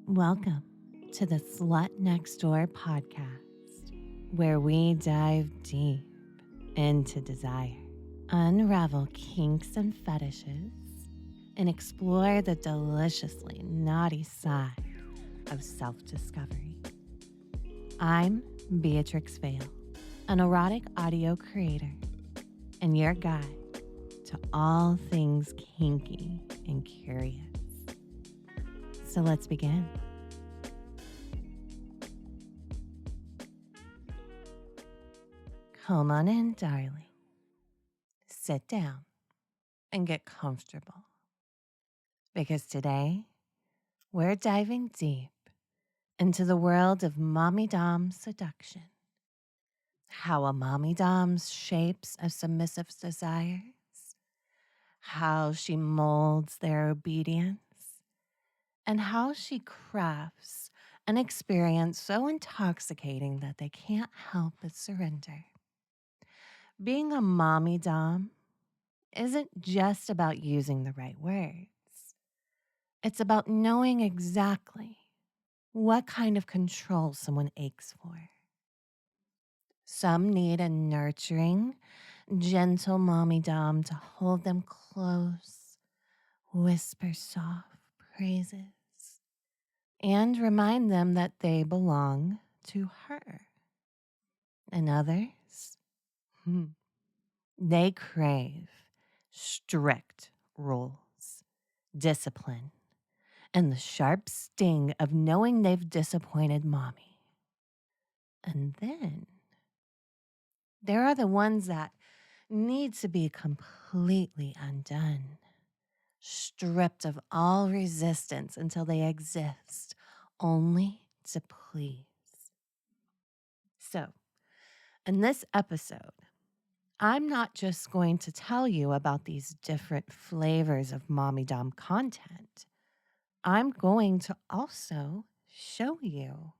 Welcome to the Slut Next Door podcast, where we dive deep into desire, unravel kinks and fetishes, and explore the deliciously naughty side of self discovery. I'm Beatrix Vale, an erotic audio creator, and your guide to all things kinky and curious. So let's begin. Come on in, darling. Sit down and get comfortable because today we're diving deep into the world of Mommy-Domme Seduction. How a Mommy-Dom shapes a submissive's desires, how she molds their obedience, and how she crafts an experience so intoxicating that they can't help but surrender. Being a Mommy-Dom isn't just about using the right words. It's about knowing exactly what kind of control someone aches for. Some need a nurturing, gentle Mommy-Dom to hold them close, whisper soft praises, and remind them that they belong to her. And others, they crave strict rules, discipline, and the sharp sting of knowing they've disappointed mommy. And then there are the ones that need to be completely undone, stripped of all resistance until they exist only to please. So, in this episode, I'm not just going to tell you about these different flavors of Mommy-Dom content. I'm going to also show you.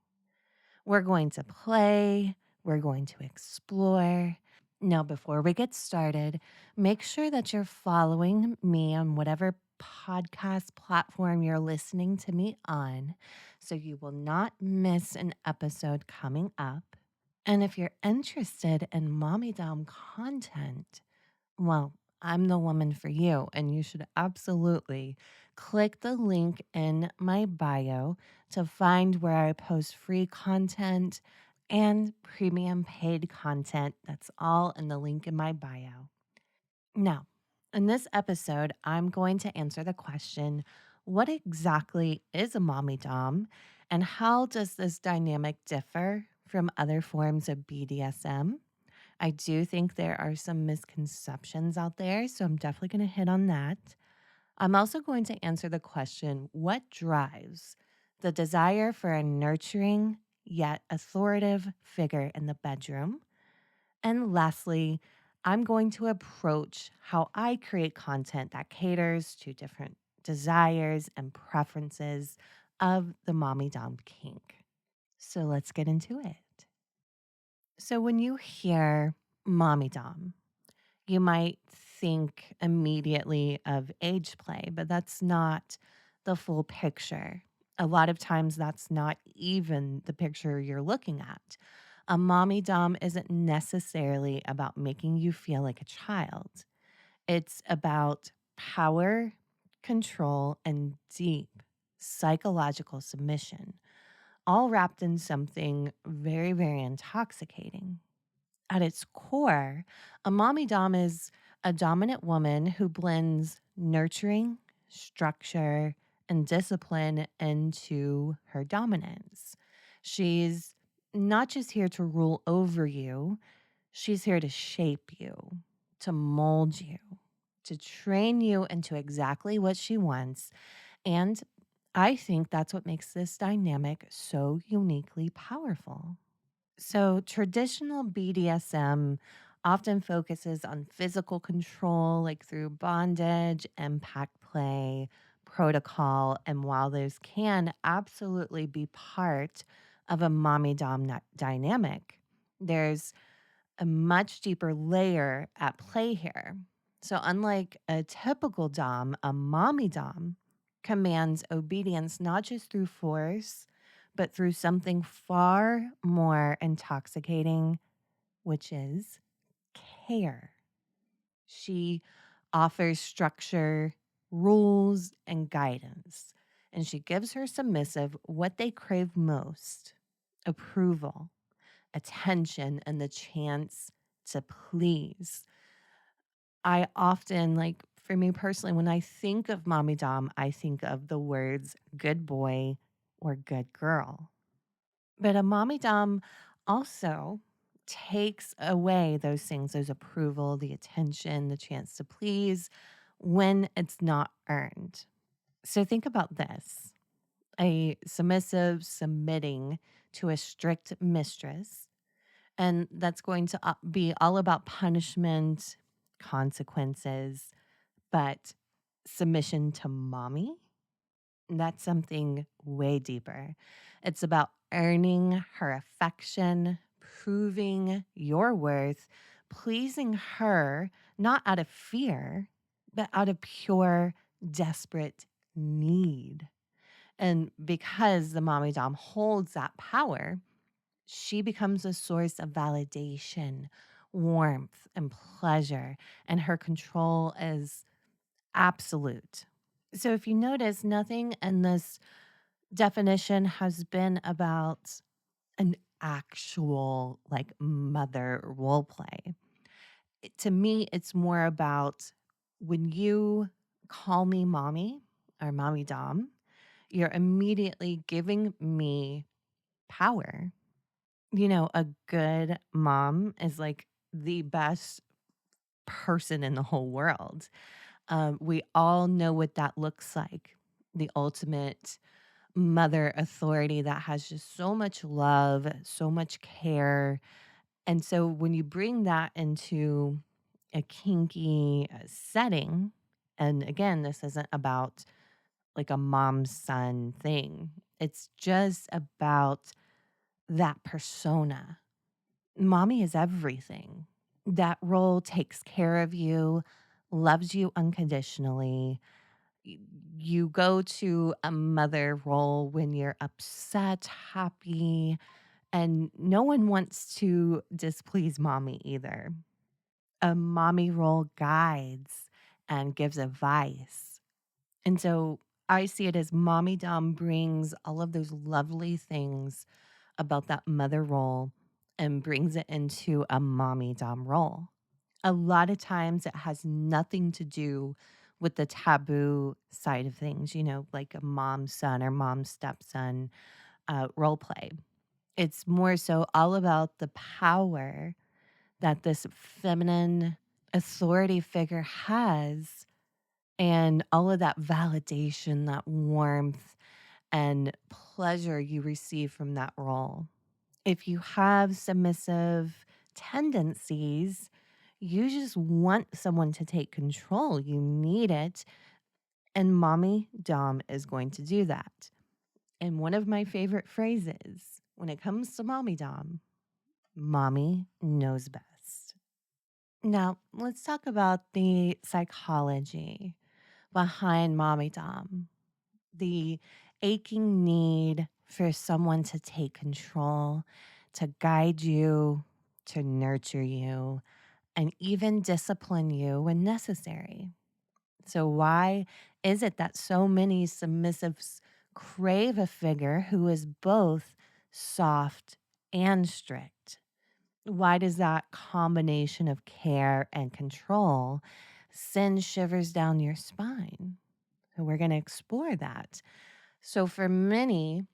We're going to play, we're going to explore. Now, before we get started, make sure that you're following me on whatever podcast platform you're listening to me on so you will not miss an episode coming up. And if you're interested in Mommy-Dom content, well, I'm the woman for you, and you should absolutely click the link in my bio to find where I post free content and premium paid content. That's all in the link in my bio. Now, in this episode, I'm going to answer the question, what exactly is a mommy dom, and how does this dynamic differ from other forms of BDSM? I do think there are some misconceptions out there, so I'm definitely going to hit on that. I'm also going to answer the question, what drives the desire for a nurturing yet authoritative figure in the bedroom? And lastly, I'm going to approach how I create content that caters to different desires and preferences of the mommy dom kink. So let's get into it. So when you hear mommy dom, you might think immediately of age play, but that's not the full picture. A lot of times, that's not even the picture you're looking at. A mommy dom isn't necessarily about making you feel like a child, it's about power, control, and deep psychological submission, all wrapped in something very, very intoxicating. At its core, a mommy dom is a dominant woman who blends nurturing, structure, and discipline into her dominance. She's not just here to rule over you, she's here to shape you, to mold you, to train you into exactly what she wants. And I think that's what makes this dynamic so uniquely powerful. So, traditional BDSM often focuses on physical control, like through bondage, impact play, protocol. And while those can absolutely be part of a mommy dom dynamic, there's a much deeper layer at play here. So, unlike a typical dom, a mommy dom commands obedience not just through force, but through something far more intoxicating, which is care. She offers structure, rules, and guidance, and she gives her submissive what they crave most: approval, attention, and the chance to please. I often, like, for me personally, when I think of Mommy Dom, I think of the words good boy or good girl. But a Mommy Dom also takes away those things, those approval, the attention, the chance to please when it's not earned. So think about this: a submissive submitting to a strict mistress, and that's going to be all about punishment, consequences, but submission to mommy, that's something way deeper. It's about earning her affection, proving your worth, pleasing her, not out of fear, but out of pure, desperate need. And because the mommy dom holds that power, she becomes a source of validation, warmth, and pleasure, and her control is absolute. So if you notice, nothing in this definition has been about an actual like mother role play. To me, it's more about when you call me mommy or mommy dom, you're immediately giving me power. You know, a good mom is like the best person in the whole world. We all know what that looks like: the ultimate mother authority that has just so much love, so much care. And so when you bring that into a kinky setting, and again, this isn't about like a mom son thing, it's just about that persona. Mommy is everything. That role takes care of you, loves you unconditionally. y- you go to a mother role when you're upset, happy, and no one wants to displease mommy either. A mommy role guides and gives advice. And so I see it as mommy dom brings all of those lovely things about that mother role and brings it into a mommy dom role. A lot of times it has nothing to do with the taboo side of things, you know, like a mom son or mom stepson role play. It's more so all about the power that this feminine authority figure has and all of that validation, that warmth and pleasure you receive from that role. If you have submissive tendencies, you just want someone to take control. You need it. And mommy Dom is going to do that. And one of my favorite phrases when it comes to mommy Dom: mommy knows best. Now, let's talk about the psychology behind mommy Dom, the aching need for someone to take control, to guide you, to nurture you, and even discipline you when necessary. So, why is it that so many submissives crave a figure who is both soft and strict? Why does that combination of care and control send shivers down your spine? And we're going to explore that. So, for many,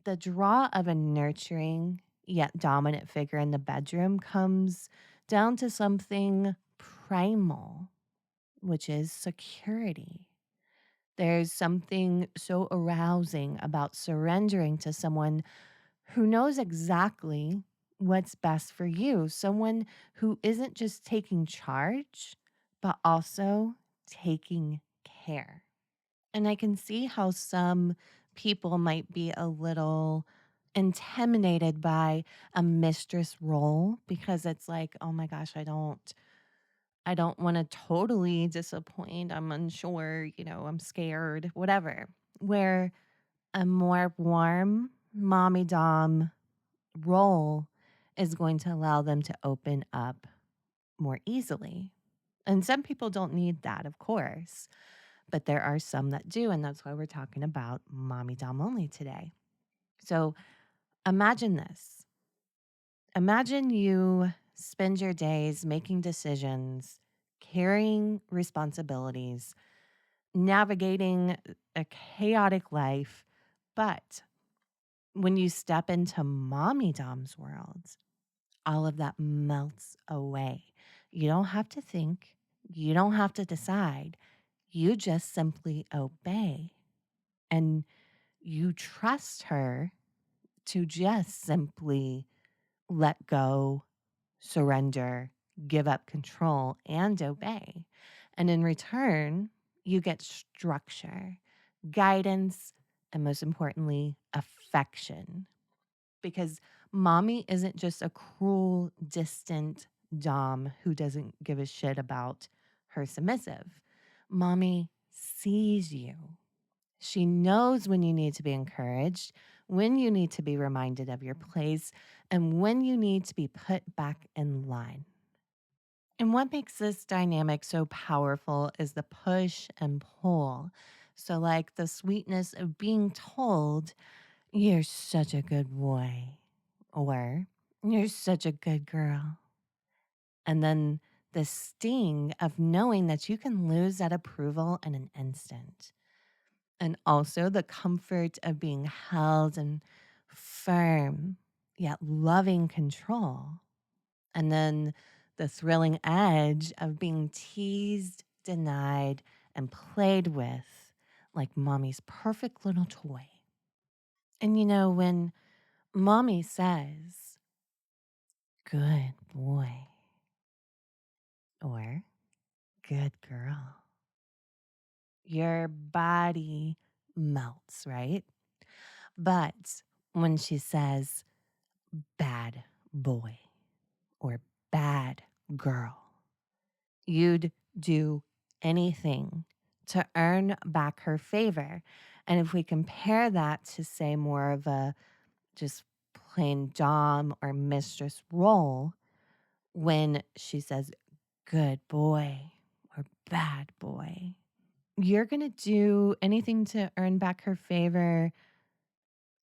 the draw of a nurturing yet dominant figure in the bedroom comes down to something primal, which is security. There's something so arousing about surrendering to someone who knows exactly what's best for you, someone who isn't just taking charge, but also taking care. And I can see how some people might be a little intimidated by a mistress role because it's like, "Oh my gosh, I don't want to totally disappoint. I'm unsure, I'm scared, whatever." where a more warm mommy dom role is going to allow them to open up more easily. And some people don't need that, of course, but there are some that do. And that's why we're talking about mommy dom only today. So imagine this. Imagine you spend your days making decisions, carrying responsibilities, navigating a chaotic life. But when you step into mommy dom's world, all of that melts away. You don't have to think, you don't have to decide. You just simply obey. And you trust her to just simply let go, surrender, give up control, and obey. And in return, you get structure, guidance, and most importantly, affection. Because mommy isn't just a cruel, distant dom who doesn't give a shit about her submissive. Mommy sees you. She knows when you need to be encouraged, when you need to be reminded of your place, and when you need to be put back in line. And what makes this dynamic so powerful is the push and pull. So, like the sweetness of being told, you're such a good boy, or you're such a good girl. And then the sting of knowing that you can lose that approval in an instant. And also the comfort of being held and firm, yet loving control. And then the thrilling edge of being teased, denied, and played with like mommy's perfect little toy. And when mommy says, good boy, or good girl, your body melts, right? But when she says, bad boy or bad girl, you'd do anything to earn back her favor. And if we compare that to, say, more of a just plain dom or mistress role, when she says good boy or bad boy, you're going to do anything to earn back her favor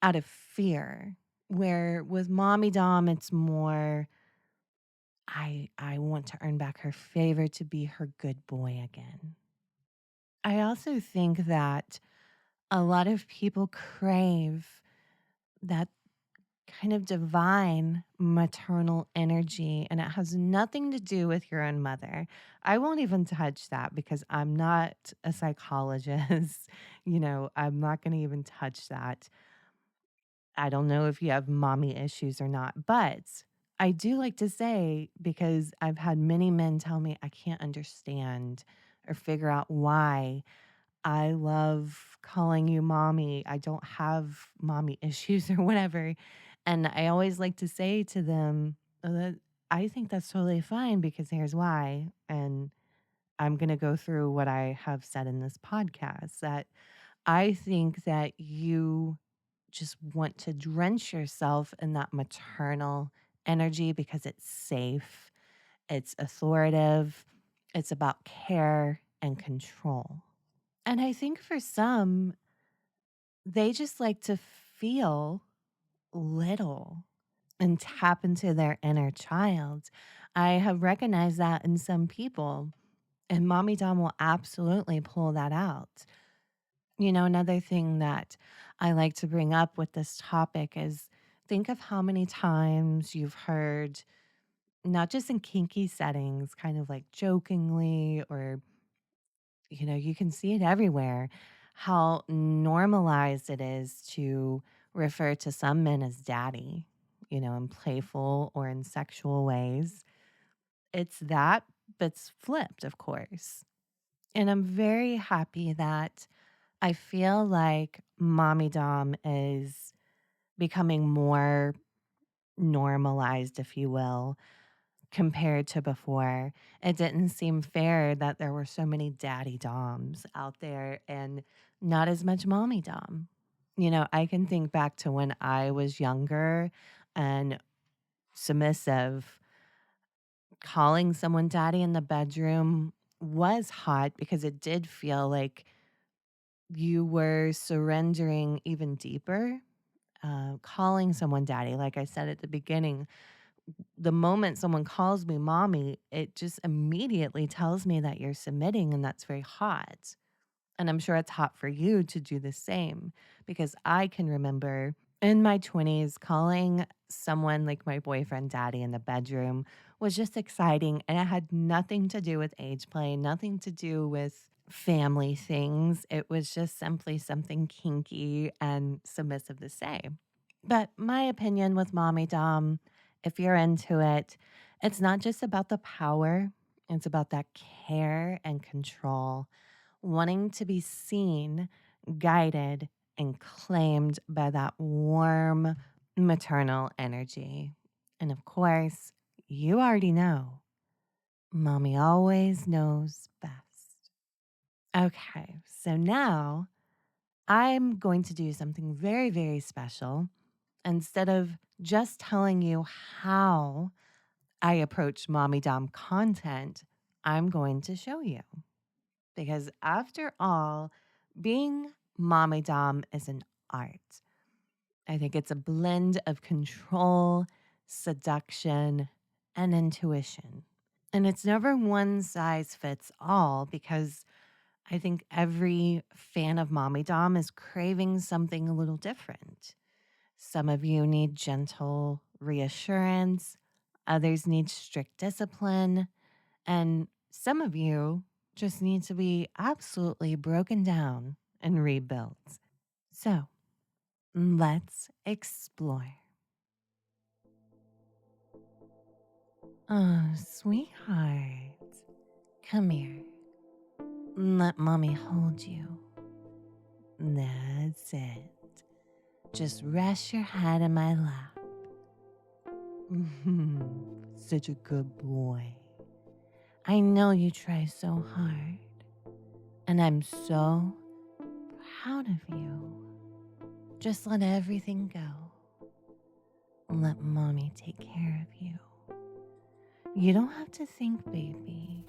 out of fear. Where with mommy dom, it's more, I want to earn back her favor to be her good boy again. I also think that a lot of people crave that kind of divine maternal energy, and it has nothing to do with your own mother. I won't even touch that because I'm not a psychologist. I'm not going to even touch that. I don't know if you have mommy issues or not, but I do like to say, because I've had many men tell me I can't understand or figure out why I love calling you mommy. I don't have mommy issues or whatever. And I always like to say to them, that I think that's totally fine because here's why. And I'm going to go through what I have said in this podcast, that I think that you just want to drench yourself in that maternal energy because it's safe, it's authoritative, it's about care and control. And I think for some, they just like to feel little and tap into their inner child. I have recognized that in some people, and Mommy Dom will absolutely pull that out. Another thing that I like to bring up with this topic is, think of how many times you've heard, not just in kinky settings, kind of like jokingly, or you can see it everywhere, how normalized it is to refer to some men as daddy, in playful or in sexual ways. It's that, but it's flipped, of course. And I'm very happy that I feel like Mommy Dom is becoming more normalized, if you will, compared to before. It didn't seem fair that there were so many daddy doms out there and not as much mommy dom. I can think back to when I was younger and submissive, calling someone daddy in the bedroom was hot because it did feel like you were surrendering even deeper. Calling someone daddy, like I said at the beginning, the moment someone calls me mommy, it just immediately tells me that you're submitting, and that's very hot. And I'm sure it's hot for you to do the same because I can remember in my 20s calling someone like my boyfriend daddy in the bedroom was just exciting. And it had nothing to do with age play, nothing to do with family things. It was just simply something kinky and submissive to say. But my opinion with Mommy Dom, if you're into it, it's not just about the power, it's about that care and control, wanting to be seen, guided, and claimed by that warm maternal energy. And of course, you already know, mommy always knows best. Okay, so now I'm going to do something very, very special. Instead of just telling you how I approach Mommy Dom content, I'm going to show you. Because after all, being Mommy Dom is an art. I think it's a blend of control, seduction, and intuition. And it's never one size fits all because I think every fan of Mommy Dom is craving something a little different. Some of you need gentle reassurance, others need strict discipline, and some of you just need to be absolutely broken down and rebuilt. So let's explore. Oh, sweetheart, come here. Let mommy hold you. That's it. Just rest your head in my lap. Such a good boy. I know you try so hard, and I'm so proud of you. Just let everything go. Let mommy take care of you. You don't have to think, baby.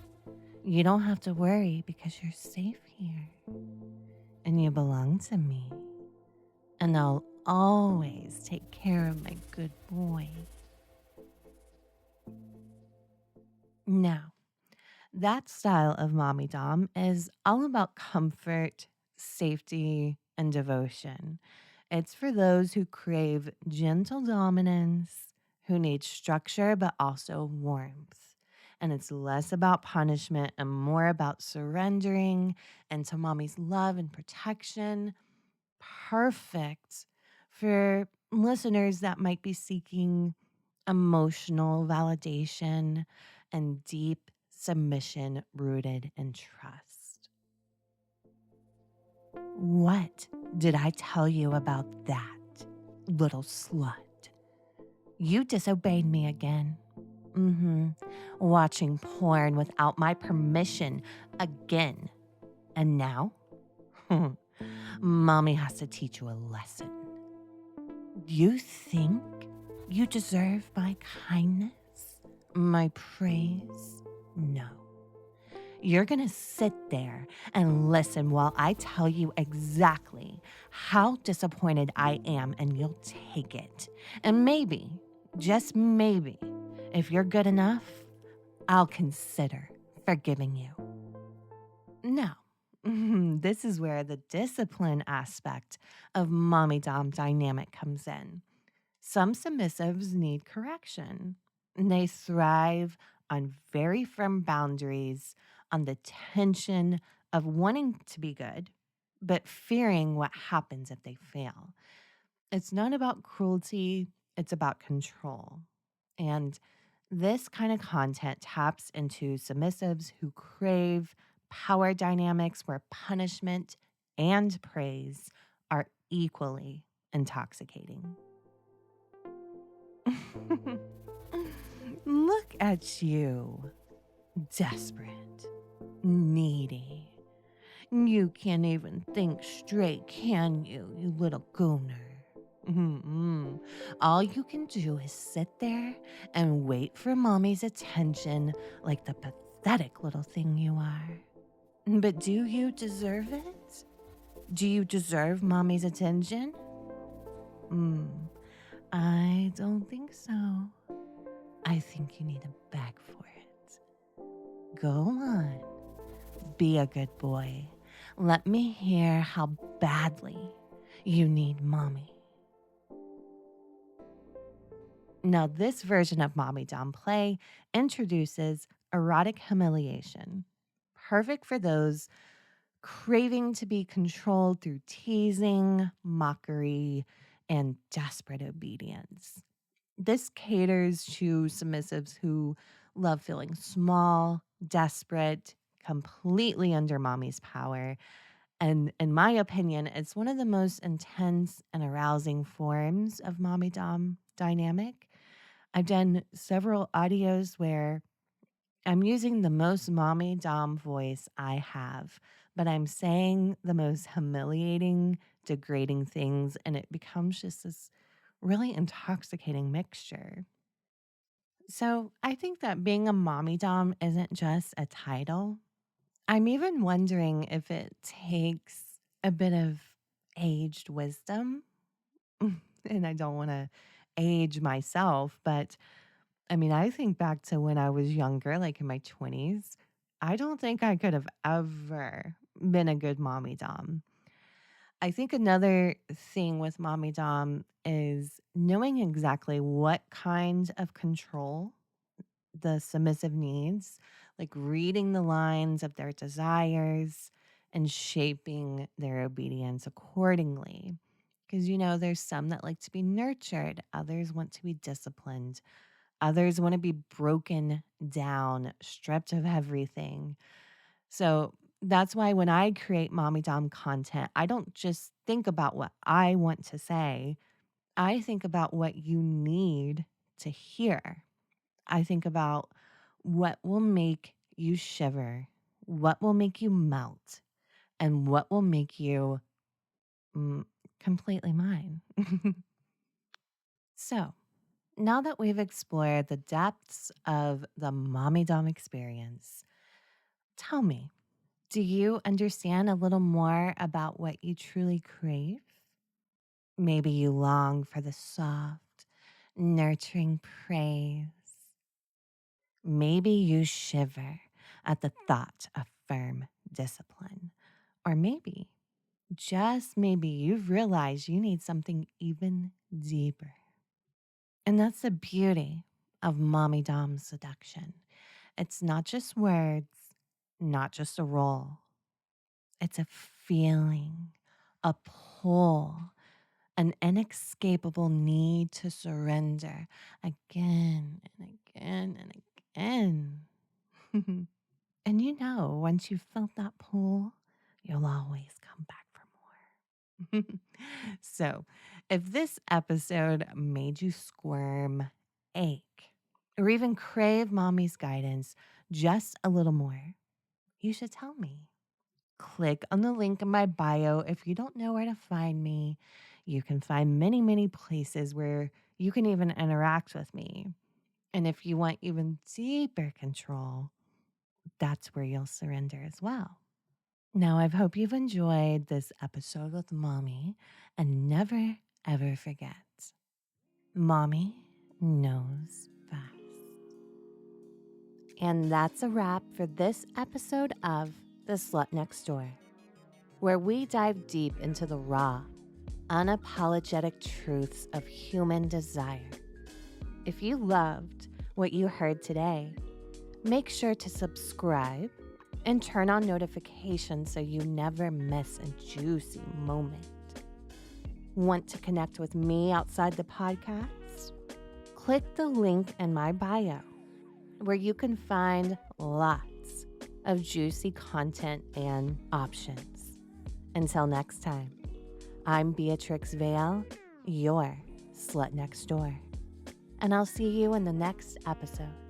You don't have to worry because you're safe here. And you belong to me. And I'll always take care of my good boy. Now, that style of mommy dom is all about comfort, safety, and devotion. It's for those who crave gentle dominance, who need structure but also warmth. And it's less about punishment and more about surrendering into mommy's love and protection. Perfect for listeners that might be seeking emotional validation and deep submission rooted in trust. What did I tell you about that, little slut? You disobeyed me again. Watching porn without my permission again. And now, mommy has to teach you a lesson. You think you deserve my kindness, my praise? No. You're going to sit there and listen while I tell you exactly how disappointed I am, and you'll take it. And maybe, just maybe, if you're good enough, I'll consider forgiving you. Now, this is where the discipline aspect of mommy dom dynamic comes in. Some submissives need correction. They thrive on very firm boundaries, on the tension of wanting to be good, but fearing what happens if they fail. It's not about cruelty, it's about control. And this kind of content taps into submissives who crave power dynamics where punishment and praise are equally intoxicating. Look at you, desperate, needy. You can't even think straight, can you, you little gooner? Mm-mm. All you can do is sit there and wait for mommy's attention like the pathetic little thing you are. But do you deserve it? Do you deserve mommy's attention? I don't think so. I think you need a beg for it. Go on. Be a good boy. Let me hear how badly you need mommy. Now, this version of Mommy-Domme play introduces erotic humiliation, perfect for those craving to be controlled through teasing, mockery, and desperate obedience. This caters to submissives who love feeling small, desperate, completely under mommy's power. And in my opinion, it's one of the most intense and arousing forms of mommy dom dynamic. I've done several audios where I'm using the most mommy dom voice I have, but I'm saying the most humiliating, degrading things, and it becomes just this really intoxicating mixture. So I think that being a mommy dom isn't just a title. I'm even wondering if it takes a bit of aged wisdom. And I don't want to age myself, but I mean, I think back to when I was younger, like in my 20s. I don't think I could have ever been a good mommy dom. I think another thing with mommy dom is knowing exactly what kind of control the submissive needs, like reading the lines of their desires and shaping their obedience accordingly. Because, there's some that like to be nurtured, others want to be disciplined, others want to be broken down, stripped of everything. So that's why when I create Mommy Dom content, I don't just think about what I want to say, I think about what you need to hear. I think about what will make you shiver, what will make you melt, and what will make you mm, completely mine. So, now that we've explored the depths of the mommy dom experience, tell me, do you understand a little more about what you truly crave? Maybe you long for the soft, nurturing praise. Maybe you shiver at the thought of firm discipline. Or maybe, just maybe, you've realized you need something even deeper. And that's the beauty of Mommy-Domme Seduction. It's not just words, not just a role. It's a feeling, a pull, an inescapable need to surrender again and again and again. And once you've felt that pull, you'll always come back for more. So, if this episode made you squirm, ache, or even crave mommy's guidance just a little more, you should tell me. Click on the link in my bio if you don't know where to find me. You can find many, many places where you can even interact with me. And if you want even deeper control, that's where you'll surrender as well. Now, I hope you've enjoyed this episode with Mommy, and never, ever forget, Mommy knows best. And that's a wrap for this episode of The Slut Next Door, where we dive deep into the raw, unapologetic truths of human desire. If you loved what you heard today, make sure to subscribe and turn on notifications so you never miss a juicy moment. Want to connect with me outside the podcast? Click the link in my bio where you can find lots of juicy content and options. Until next time, I'm Beatrix Vale, your Slut Next Door. and I'll see you in the next episode.